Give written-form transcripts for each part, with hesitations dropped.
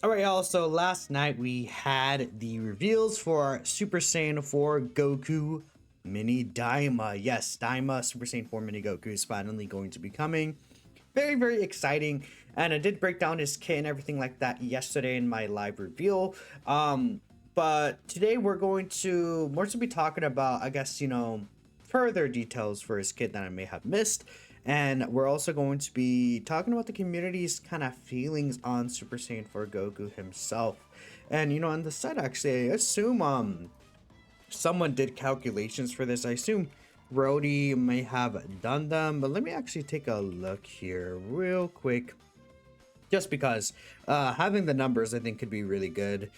All right, y'all. So last night we had the reveals for Super Saiyan 4 Goku Mini Daima. Yes, Daima Super Saiyan 4 Mini Goku is finally going to be coming. Very, very exciting. And I did break down his kit and everything like that yesterday in my live reveal. But today we're going to more so be talking about, I guess, further details for his kit that I may have missed. And we're also going to be talking about the community's kind of feelings on Super Saiyan 4 Goku himself. And on the site actually, I assume someone did calculations for this. I assume Rody may have done them, but let me actually take a look here real quick. Just because having the numbers I think could be really good.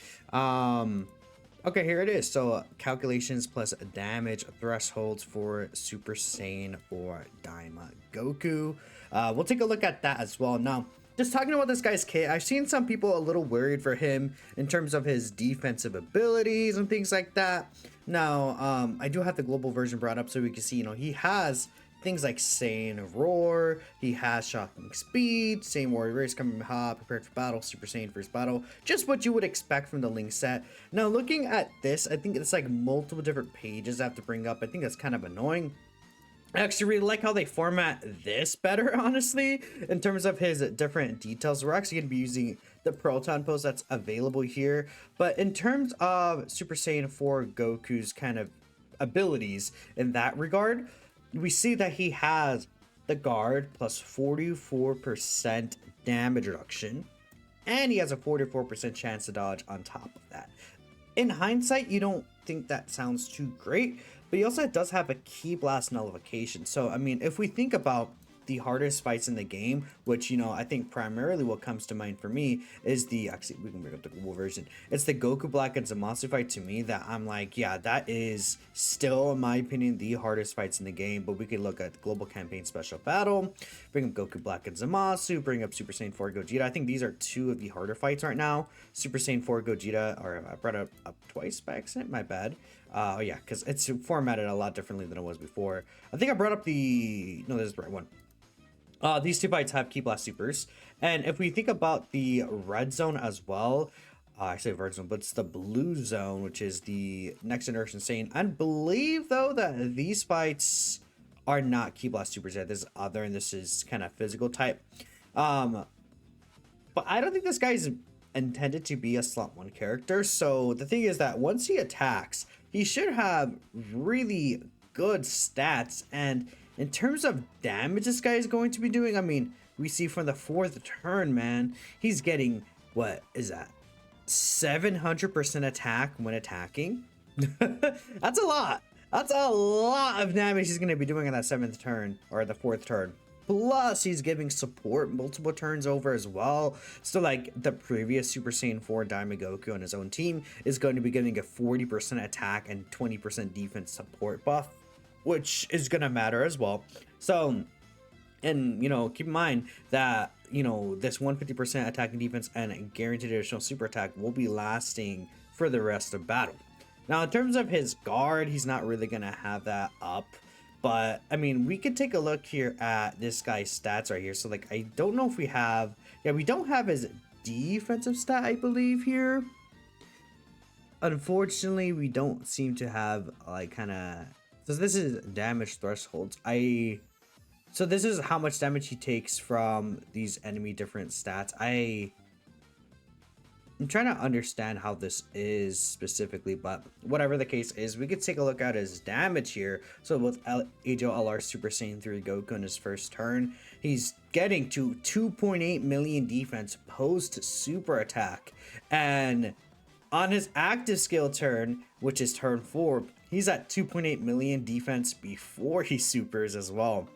Okay, here it is. So calculations plus damage thresholds for Super Saiyan or Daima Goku. We'll take a look at that as well. Now, just talking about this guy's kit, I've seen some people a little worried for him in terms of his defensive abilities and things like that. Now, I do have the global version brought up so we can see, he has things like Saiyan Roar, he has Shocking Speed, Saiyan Warrior Race coming hot, prepared for battle, Super Saiyan first battle, just what you would expect from the Link set. Now looking at this, I think it's like multiple different pages I have to bring up. I think that's kind of annoying. I actually really like how they format this better, honestly, in terms of his different details. We're actually going to be using the Proton pose that's available here. But in terms of Super Saiyan 4 Goku's kind of abilities in that regard, we see that he has the guard plus 44% damage reduction, and he has a 44% chance to dodge on top of that. In hindsight, you don't think that sounds too great, but he also does have a Ki Blast nullification. So, I mean, if we think about the hardest fights in the game, which, I think primarily what comes to mind for me is actually, we can bring up the global version. It's the Goku Black and Zamasu fight to me that I'm like, yeah, that is still, in my opinion, the hardest fights in the game. But we could look at the global campaign special battle, bring up Goku Black and Zamasu, bring up Super Saiyan 4 Gogeta. I think these are two of the harder fights right now. Super Saiyan 4 Gogeta, or I brought it up twice by accident, my bad. Oh yeah, because it's formatted a lot differently than it was before. I think I brought up no, this is the right one. These two fights have Ki Blast supers, and if we think about the red zone as well, I say red zone, but it's the blue zone, which is the next generation Saiyan. I believe though that these fights are not Ki Blast supers yet. This is other, and this is kind of physical type. But I don't think this guy's intended to be a slot 1 character. So the thing is that once he attacks, he should have really good stats. And in terms of damage this guy is going to be doing, I mean, we see from the 4th turn, man, he's getting, what is that? 700% attack when attacking. That's a lot. That's a lot of damage he's going to be doing on that 7th turn or the 4th turn. Plus, he's giving support multiple turns over as well. So, like, the previous Super Saiyan 4 Daima Goku on his own team is going to be getting a 40% attack and 20% defense support buff, which is going to matter as well. So, and, keep in mind that, this 150% attack and defense and guaranteed additional super attack will be lasting for the rest of battle. Now, in terms of his guard, he's not really going to have that up. But, I mean, we could take a look here at this guy's stats right here. So, like, I don't know if we have... Yeah, we don't have his defensive stat, I believe, here. Unfortunately, we don't seem to have, like, kind of... So, this is damage thresholds. So, this is how much damage he takes from these enemy different stats. I'm trying to understand how this is specifically, but whatever the case is, we could take a look at his damage here. So with Ajo LR Super Saiyan 3 Goku in his first turn, he's getting to 2.8 million defense post super attack. And on his active skill turn, which is turn 4, he's at 2.8 million defense before he supers as well,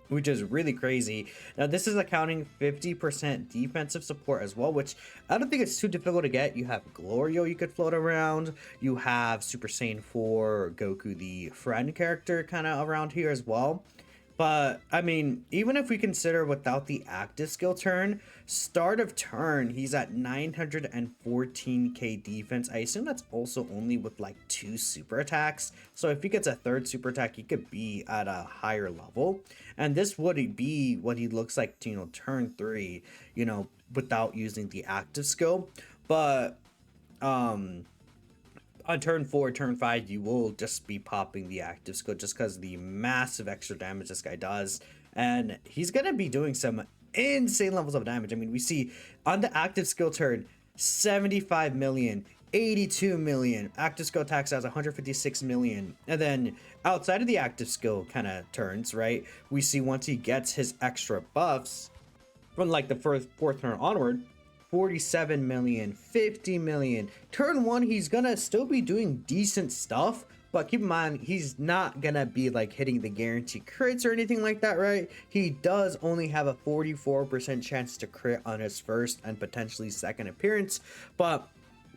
which is really crazy. Now, this is accounting 50% defensive support as well, which I don't think it's too difficult to get. You have Glorio you could float around. You have Super Saiyan 4 Goku, the friend character, kind of around here as well. But, I mean, even if we consider without the active skill turn, start of turn, he's at 914k defense. I assume that's also only with like 2 super attacks. So if he gets a 3rd super attack, he could be at a higher level. And this would be what he looks like to, turn 3, without using the active skill. But on turn 4, turn 5, you will just be popping the active skill just because the massive extra damage this guy does. And he's going to be doing some insane levels of damage. I mean, we see on the active skill turn, 75 million, 82 million. Active skill attacks has 156 million. And then outside of the active skill kind of turns, right, we see once he gets his extra buffs from like the fourth turn onward, 47 million, 50 million. Turn 1, he's gonna still be doing decent stuff, but keep in mind, he's not gonna be like hitting the guaranteed crits or anything like that, right? He does only have a 44% chance to crit on his first and potentially second appearance, but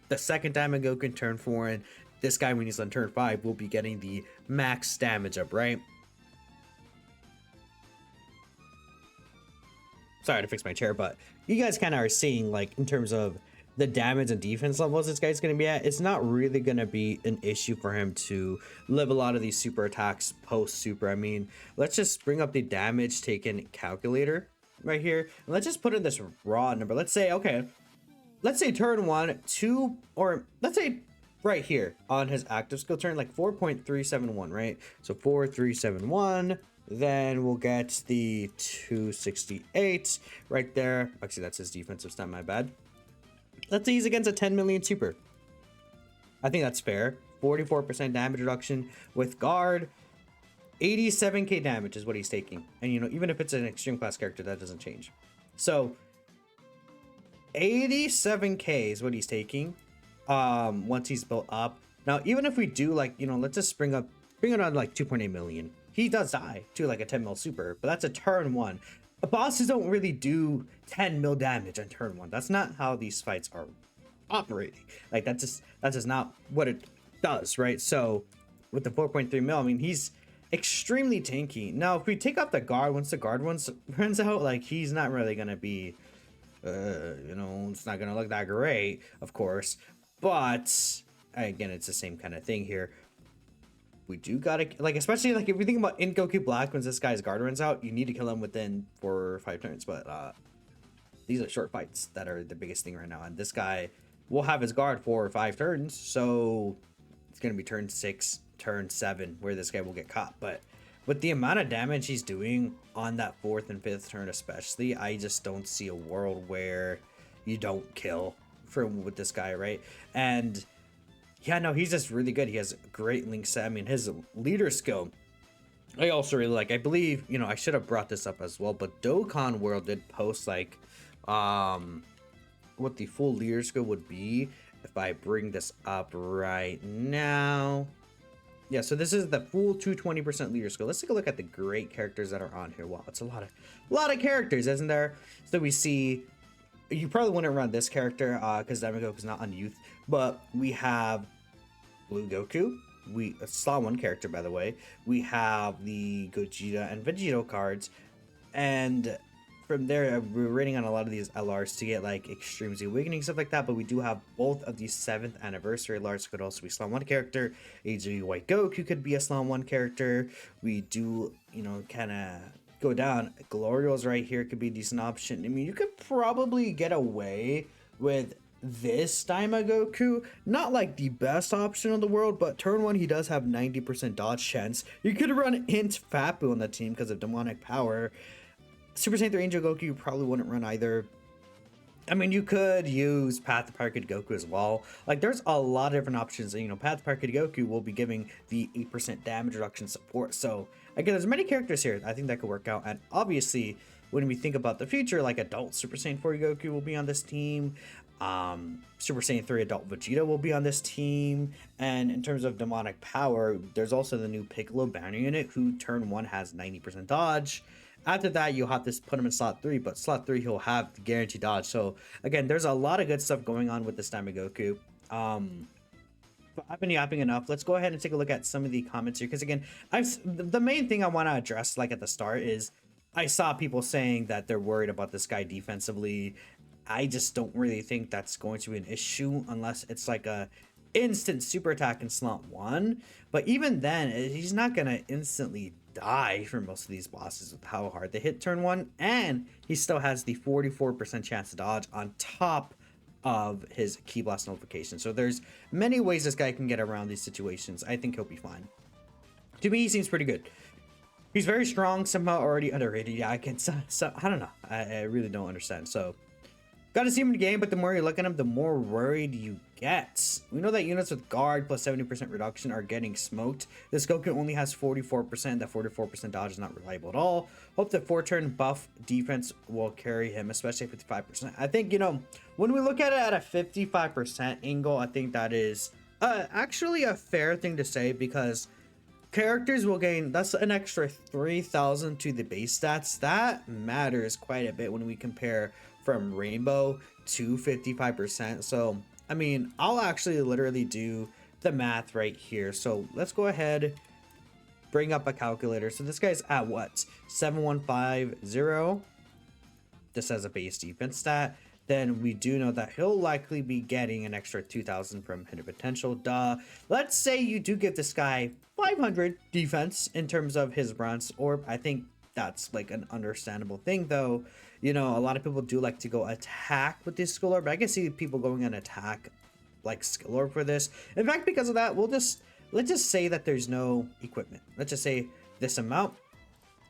the second time a Goku can turn 4, and this guy when he's on turn 5 will be getting the max damage up, right? Sorry to fix my chair, but you guys kind of are seeing, like, in terms of the damage and defense levels this guy's going to be at, it's not really going to be an issue for him to live a lot of these super attacks post super. I mean, let's just bring up the damage taken calculator right here, and let's just put in this raw number. Let's say, okay, let's say turn 1, 2, or let's say right here on his active skill turn, like 4.371, right? So 4.371. Then we'll get the 268 right there. Actually, that's his defensive stat, my bad. Let's say he's against a 10 million super. I think that's fair. 44% damage reduction with guard. 87k damage is what he's taking. And, you know, even if it's an extreme class character, that doesn't change. So 87k is what he's taking once he's built up. Now, even if we do, like, you know, let's just bring it on like 2.8 million. He does die to like a 10 mil super, but that's a turn 1. Bosses don't really do 10 mil damage on turn 1. That's not how these fights are operating. Like, that's just not what it does, right? So with the 4.3 mil, I mean, he's extremely tanky. Now, if we take off the guard, once the guard runs out, like, he's not really gonna be, you know, it's not gonna look that great, of course. But again, it's the same kind of thing here. We do gotta, like, especially like if we think about in Goku Black, when this guy's guard runs out, you need to kill him within 4 or 5 turns. But these are short fights that are the biggest thing right now, and this guy will have his guard 4 or 5 turns, so it's gonna be turn 6, turn 7 where this guy will get caught. But with the amount of damage he's doing on that 4th and 5th turn especially, I just don't see a world where you don't kill with this guy, right? And yeah, no, he's just really good. He has great link set. I mean, his leader skill, I also really like. I believe, you know, I should have brought this up as well, but Dokkan World did post like what the full leader skill would be if I bring this up right now. Yeah, so this is the full 220% leader skill. Let's take a look at the great characters that are on here. Wow, it's a lot of characters, isn't there? So we see, you probably wouldn't run this character because Goku's not on youth, but we have Blue Goku, Slaw 1 character, by the way. We have the Gogeta and Vegito cards, and from there we're rating on a lot of these LRs to get like Extreme Z Awakening, stuff like that. But we do have both of these 7th anniversary LRs could also be Slaw 1 character. AJ White Goku could be a Slaw 1 character. We do, you know, kind of go down. Glorios right here could be a decent option. I mean, you could probably get away with this Daima Goku, not like the best option in the world, but turn 1 he does have 90% dodge chance. You could run Int Fapu on the team because of demonic power. Super Saiyan 3 Angel Goku you probably wouldn't run either. I mean, you could use Path to Power Kid Goku as well. Like, there's a lot of different options. You know, Path to Power Kid Goku will be giving the 8% damage reduction support. So again, there's many characters here I think that could work out. And obviously, when we think about the future, like adult Super Saiyan 4 Goku will be on this team. Super Saiyan 3 adult Vegeta will be on this team. And in terms of demonic power, there's also the new Piccolo banner unit who turn 1 has 90% dodge. After that, you'll have to put him in slot 3, but slot 3 he'll have the guaranteed dodge. So again, there's a lot of good stuff going on with this Daima Goku. But I've been yapping enough. Let's go ahead and take a look at some of the comments here, because again, the main thing I want to address, like at the start, is I saw people saying that they're worried about this guy defensively. I just don't really think that's going to be an issue unless it's like a instant super attack in slot 1. But even then, he's not gonna instantly die for most of these bosses with how hard they hit turn 1, and he still has the 44% chance to dodge on top of his Ki Blast notification. So there's many ways this guy can get around these situations. I think he'll be fine. To me, he seems pretty good. He's very strong, somehow already underrated. Yeah, I don't know. I really don't understand. So, got to see him in the game, but the more you look at him, the more worried you get. We know that units with guard plus 70% reduction are getting smoked. This Goku only has 44%. That 44% dodge is not reliable at all. Hope that 4-turn buff defense will carry him, especially 55%. I think, you know, when we look at it at a 55% angle, I think that is actually a fair thing to say, because characters will gain, that's an extra 3,000 to the base stats. That matters quite a bit when we compare from Rainbow to 55%. So, I mean, I'll actually literally do the math right here. So let's go ahead, bring up a calculator. So this guy's at what? 7150. This has a base defense stat. Then we do know that he'll likely be getting an extra 2,000 from hidden potential. Duh. Let's say you do give this guy 500 defense in terms of his bronze orb. I think that's like an understandable thing, though. You know, a lot of people do like to go attack with this skill orb. I can see people going an attack like skill orb for this. In fact, because of that, let's just say that there's no equipment. Let's just say this amount.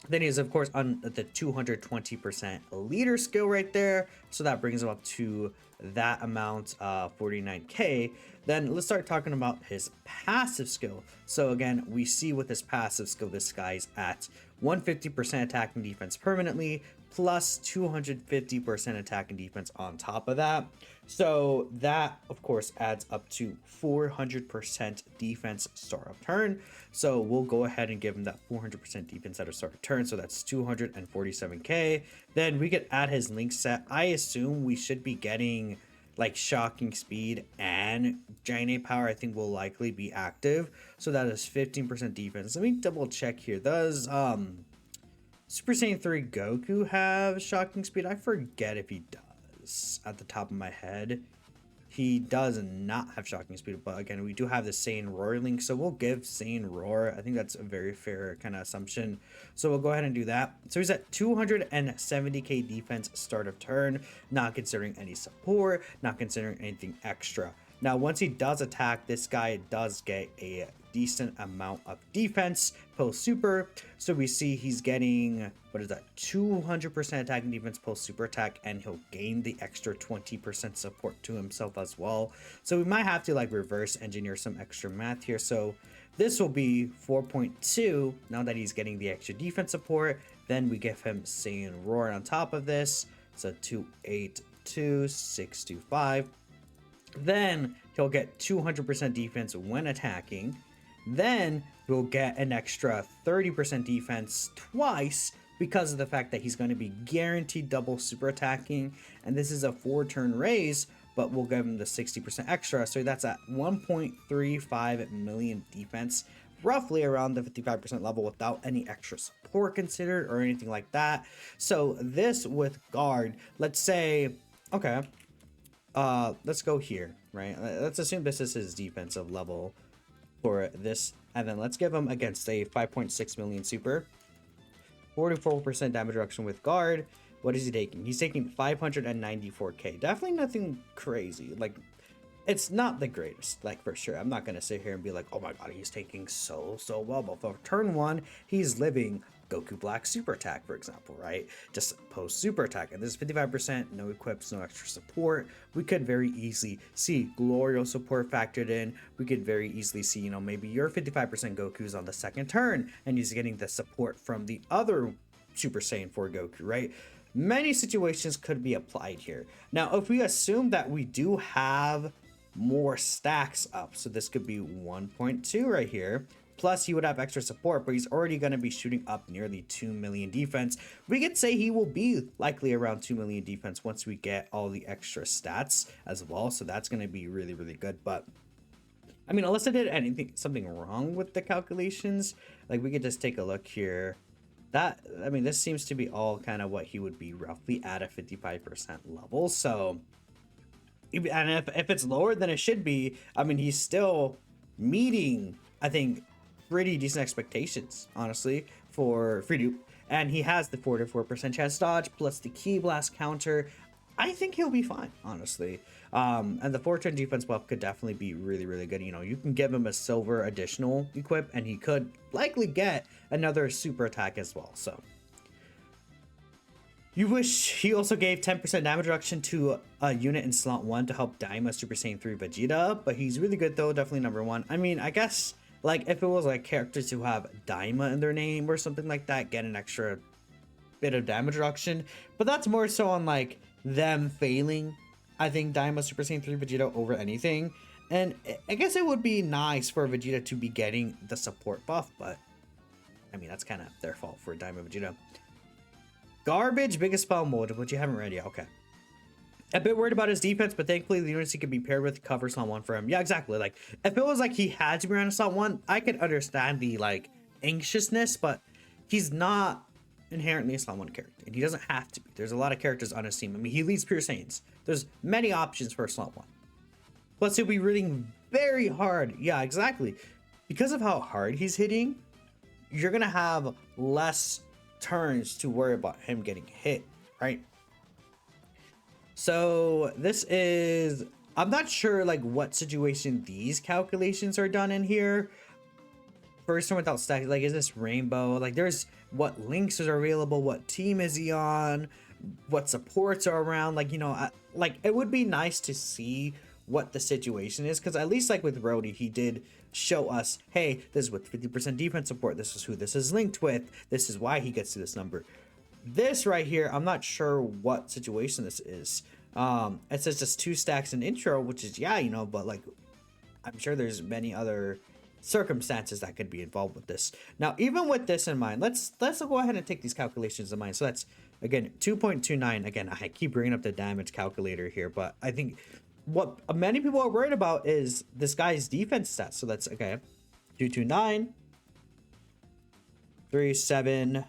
Then he's, of course, on the 220% leader skill right there. So that brings him up to that amount, 49k. Then let's start talking about his passive skill. So again, we see with his passive skill, this guy's at 150% attack and defense permanently, plus 250% attack and defense on top of that. So that, of course, adds up to 400% defense start of turn. So we'll go ahead and give him that 400% defense at a start of turn. So that's 247k. Then we could add his link set. I assume we should be getting like shocking speed and giant ape power. I think will likely be active. So that is 15% defense. Let me double check here. Does Super Saiyan 3 Goku have shocking speed? I forget if he does at the top of my head. He does not have shocking speed, but again, we do have the Saiyan Roar link, so we'll give Saiyan Roar. I think that's a very fair kind of assumption. So we'll go ahead and do that. So he's at 270k defense start of turn, not considering any support, not considering anything extra. Now, once he does attack, this guy does get a decent amount of defense post super. So we see he's getting, what is that, 200% attack and defense post super attack, and he'll gain the extra 20% support to himself as well. So we might have to like reverse engineer some extra math here. So this will be 4.2 now that he's getting the extra defense support. Then we give him Saiyan Roar on top of this. So 282,625. Then he'll get 200% defense when attacking. Then we'll get an extra 30% defense twice because of the fact that he's going to be guaranteed double super attacking. And this is a 4-turn raise, but we'll give him the 60% extra. So that's at 1.35 million defense, roughly around the 55% level without any extra support considered or anything like that. So this with guard, let's say, okay, let's go here, right? Let's assume this is his defensive level for this, and then let's give him against a 5.6 million super, 44% damage reduction with guard. What is he taking? He's taking 594k. Definitely nothing crazy. Like, it's not the greatest, like, for sure. I'm not gonna sit here and be like, oh my god, he's taking so well. But for turn 1, he's living Goku Black super attack, for example, right? Just post super attack, and this is 55%, no equips, no extra support. We could very easily see Glorio support factored in. We could very easily see, you know, maybe your 55% Goku's on the second turn and he's getting the support from the other Super Saiyan 4 Goku, right? Many situations could be applied here. Now, if we assume that we do have more stacks up, so this could be 1.2 right here, plus he would have extra support, but he's already going to be shooting up nearly 2 million defense. We could say he will be likely around 2 million defense once we get all the extra stats as well. So that's going to be really good. But I mean, unless I did something wrong with the calculations, like we could just take a look here. That, I mean, this seems to be all kind of what he would be roughly at a 55% level. So, and if it's lower than it should be, I mean, he's still meeting, I think, pretty decent expectations, honestly, for free dupe, and he has the 44% chance dodge plus the key blast counter. I think he'll be fine, honestly. And the 4-turn defense buff could definitely be really, really good. You know, you can give him a silver additional equip, and he could likely get another super attack as well. So you wish he also gave 10% damage reduction to a unit in slot 1 to help Daima Super Saiyan 3 Vegeta, but he's really good though, definitely number 1. I mean, I guess like if it was like characters who have Daima in their name or something like that, get an extra bit of damage reduction, but that's more so on like them failing, I think, Daima Super Saiyan 3 Vegeta over anything. And I guess it would be nice for Vegeta to be getting the support buff, but I mean, that's kind of their fault for Daima Vegeta. Garbage, biggest spell mode, which you haven't read yet. Okay. A bit worried about his defense, but thankfully the units he could be paired with cover slot 1 for him. Yeah, exactly. Like, if it was like he had to be around slot 1, I could understand the like anxiousness, but he's not inherently a slot 1 character, and he doesn't have to be. There's a lot of characters on his team. I mean, he leads pure Saiyans. There's many options for slot 1. Plus, he'll be hitting very hard. Yeah, exactly. Because of how hard he's hitting, you're gonna have less turns to worry about him getting hit, right? So this is, I'm not sure like what situation these calculations are done in here. First one without stack, like, is this rainbow? Like, there's what links are available, what team is he on, what supports are around. Like, you know, like it would be nice to see what the situation is, because at least like with Rhodey, he did show us, hey, this is with 50% defense support, this is who this is linked with, this is why he gets to this number. This right here, I'm not sure what situation this is. It says just 2 stacks in intro, which is, yeah, you know, but like I'm sure there's many other circumstances that could be involved with this. Now, even with this in mind, let's go ahead and take these calculations in mind. So that's again 2.29. Again, I keep bringing up the damage calculator here, but I think what many people are worried about is this guy's defense stats. So that's okay, 229, 37,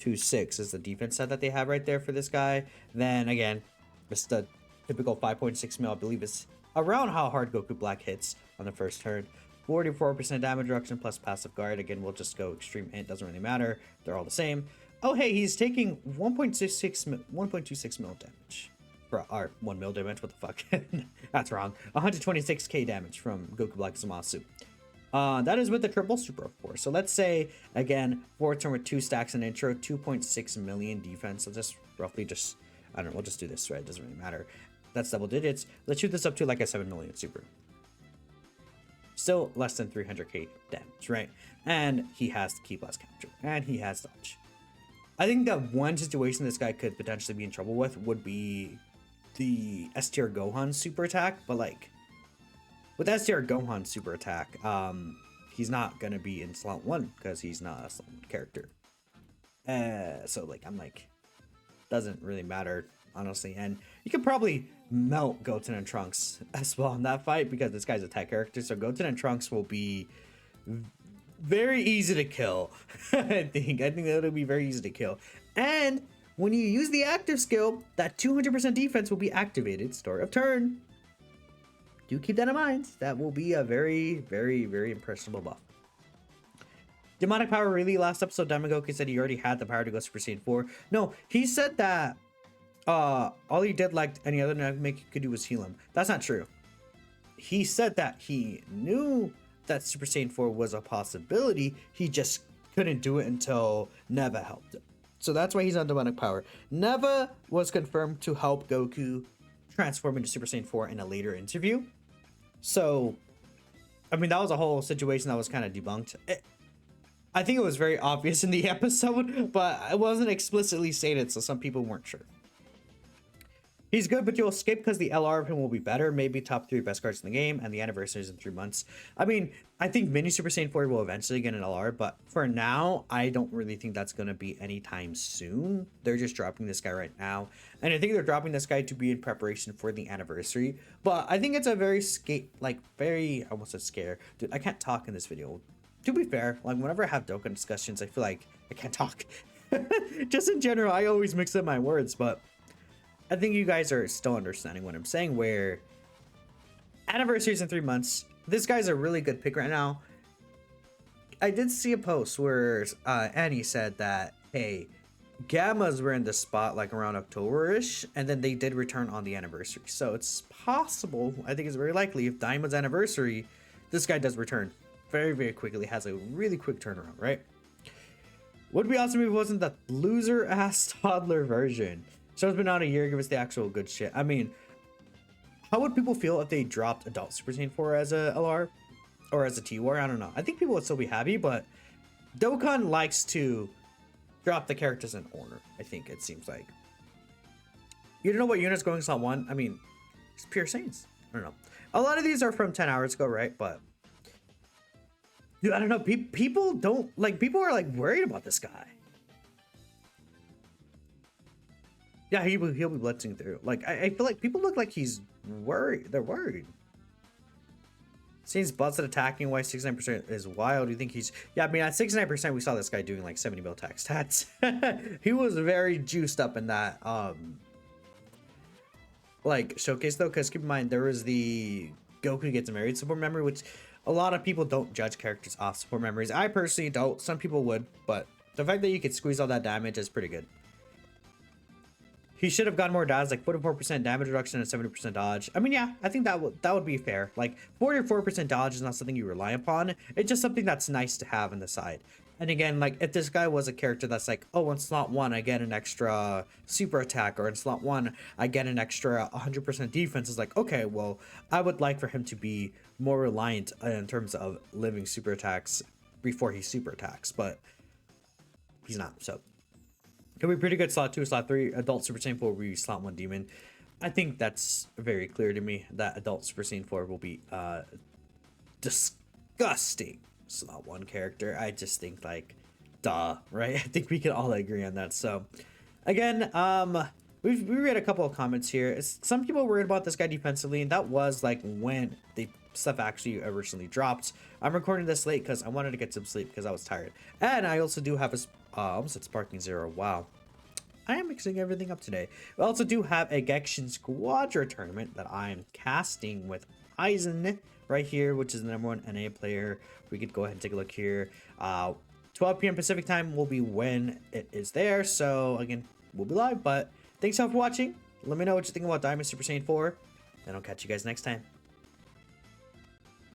26 is the defense stat that they have right there for this guy. Then again, just the typical 5.6 mil, I believe is around how hard Goku Black hits on the first turn. 44% damage reduction plus passive guard. Again, we'll just go extreme int, doesn't really matter. They're all the same. Oh, hey, he's taking 1.26 mil damage. Or 1 mil damage, what the fuck? That's wrong. 126k damage from Goku Black Zamasu. That is with the triple super, of course. So let's say, again, 4 turn with 2 stacks in intro, 2.6 million defense. So just roughly just, I don't know, we'll just do this, right? It doesn't really matter. That's double digits. Let's shoot this up to like a 7 million super. Still less than 300k damage, right? And he has the key blast counter, and he has dodge. I think that one situation this guy could potentially be in trouble with would be the S tier Gohan super attack, but like with S tier Gohan super attack, he's not gonna be in slot 1 because he's not a slot 1 character. So like I'm like, doesn't really matter, honestly. And you could probably melt Goten and Trunks as well in that fight because this guy's a tech character. So Goten and Trunks will be very easy to kill. I think that'll be very easy to kill. And when you use the active skill, that 200% defense will be activated start of turn. Do keep that in mind. That will be a very, very, very impressionable buff. Demonic power really, last episode Demagoku said he already had the power to go Super Saiyan 4. No, he said that all he did, like any other Namek could do, was heal him. That's not true. He said that he knew that Super Saiyan 4 was a possibility. He just couldn't do it until Neva helped him. So that's why he's on demonic power. Neva was confirmed to help Goku transform into Super Saiyan 4 in a later interview. So, I mean, that was a whole situation that was kind of debunked. I think it was very obvious in the episode, but it wasn't explicitly stated, so some people weren't sure. He's good, but you'll skip because the LR of him will be better. Maybe top 3 best cards in the game, and the anniversary is in 3 months. I mean, I think Mini Super Saiyan 4 will eventually get an LR, but for now, I don't really think that's going to be anytime soon. They're just dropping this guy right now, and I think they're dropping this guy to be in preparation for the anniversary. But I think it's a very I almost said scare. Dude, I can't talk in this video. To be fair, like whenever I have Dokkan discussions, I feel like I can't talk. Just in general, I always mix up my words, but I think you guys are still understanding what I'm saying, where anniversaries in 3 months. This guy's a really good pick right now. I did see a post where Annie said that, hey, Gammas were in the spot like around October-ish, and then they did return on the anniversary. So it's possible, I think it's very likely, if Diamond's anniversary, this guy does return very, very quickly. Has a really quick turnaround, right? Would be awesome if it wasn't the loser-ass toddler version. Show's been out a year, give us the actual good shit. I mean, how would people feel if they dropped Adult Super Saiyan 4 as a LR? Or as a T-War? I don't know. I think people would still be happy, but Dokkan likes to drop the characters in order, I think it seems like. You don't know what unit's going slot 1? I mean, it's pure Saiyans. I don't know. A lot of these are from 10 hours ago, right? But dude, I don't know. People don't like. People are like worried about this guy. Yeah, he'll be blitzing through. Like I feel like people look like he's worried. They're worried. Seems busted attacking. Why 69% is wild. Do you think he's? Yeah, I mean at 69% we saw this guy doing like 70 mil attack stats. He was very juiced up in that like showcase though, because keep in mind there was the Goku gets married support memory, which a lot of people don't judge characters off support memories. I personally don't. Some people would, but the fact that you could squeeze all that damage is pretty good. He should have gotten more dodge, like 44% damage reduction and 70% dodge. I mean, yeah, I think that would be fair. Like 44% dodge is not something you rely upon. It's just something that's nice to have on the side. And again, like if this guy was a character that's like, oh, in slot 1 I get an extra super attack, or in slot 1 I get an extra 100% defense, is like, okay, well, I would like for him to be more reliant in terms of living super attacks before he super attacks, but he's not. So could be pretty good slot 2, slot 3. Adult Super Saiyan 4 will be slot 1 demon. I think that's very clear to me that Adult Super Saiyan 4 will be disgusting slot 1 character. I just think like, duh, right? I think we can all agree on that. So again, we read a couple of comments here. Some people worried about this guy defensively, and that was like when the stuff actually originally dropped. I'm recording this late because I wanted to get some sleep because I was tired. And I also do have a almost said Sparking Zero. Wow. I am mixing everything up today. We also do have a Genshin Squadra tournament that I'm casting with Aizen right here, which is the #1 NA player. We could go ahead and take a look here. 12 p.m. Pacific time will be when it is there. So again, we'll be live, but thanks all for watching. Let me know what you think about Diamond Super Saiyan 4, and I'll catch you guys next time.